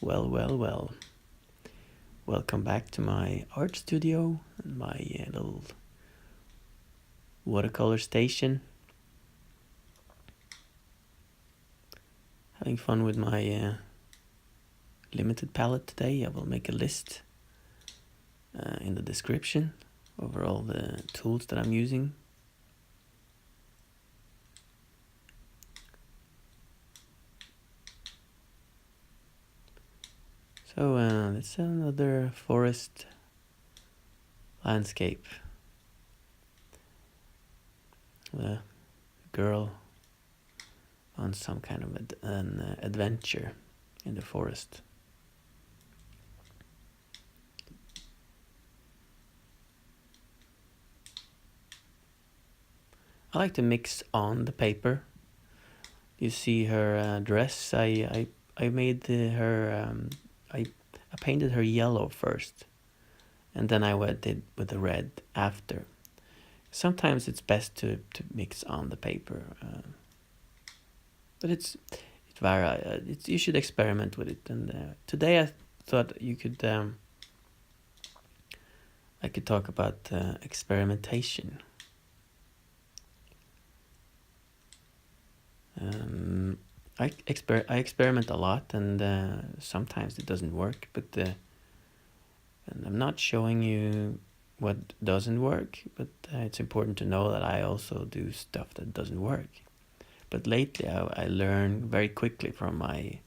Well. Welcome back to my art studio and my little watercolor station. Having fun with my limited palette today. I will make a list in the description over all the tools that I'm using. So it's another forest landscape. The girl on some kind of an adventure in the forest. I like to mix on the paper. You see her dress. I made her. I painted her yellow first, and then I did with the red after. Sometimes it's best to mix on the paper, but you should experiment with it. And today I thought I could talk about experimentation. I experiment a lot, and sometimes it doesn't work, but and I'm not showing you what doesn't work, but it's important to know that I also do stuff that doesn't work. But lately I learn very quickly from my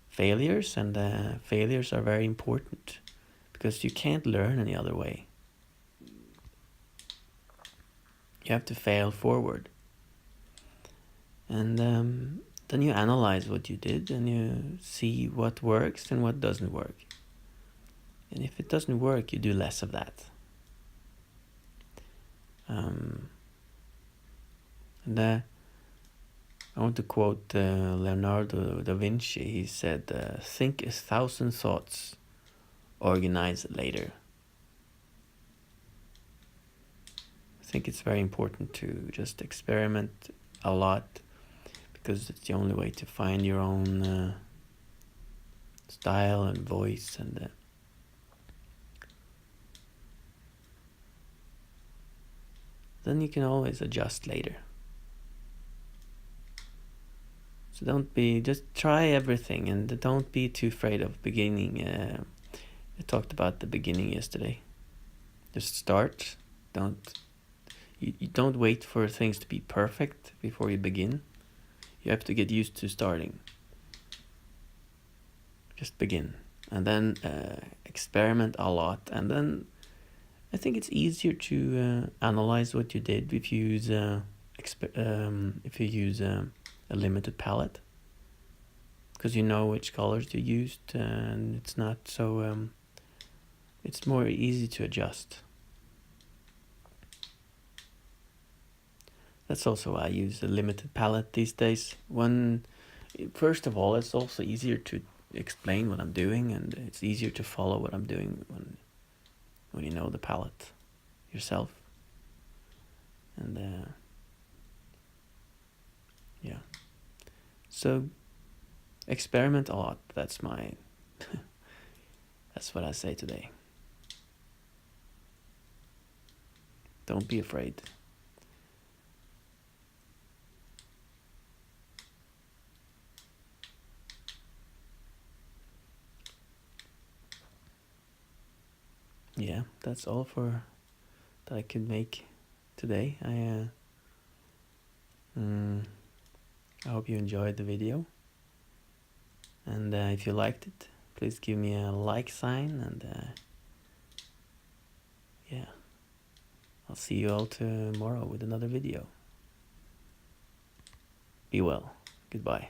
failures, and failures are very important because you can't learn any other way. You have to fail forward. And then you analyze what you did and you see what works and what doesn't work. And if it doesn't work, you do less of that. And I want to quote Leonardo da Vinci. He said, think 1,000 thoughts, organize later. I think it's very important to just experiment a lot, because it's the only way to find your own style and voice, and then you can always adjust later. So just try everything, and don't be too afraid of beginning. I talked about the beginning yesterday. Just start. You don't wait for things to be perfect before you begin. You have to get used to starting. Just begin, and then experiment a lot, and then I think it's easier to analyze what you did if you use a limited palette, because you know which colors you used, and it's not so. It's more easy to adjust. That's also why I use a limited palette these days. First of all, it's also easier to explain what I'm doing, and it's easier to follow what I'm doing when you know the palette yourself. And yeah, so experiment a lot. That's that's what I say today. Don't be afraid. Yeah, that's all that I could make today. I hope you enjoyed the video, and if you liked it, please give me a like sign, and yeah, I'll see you all tomorrow with another video. Be well. Goodbye.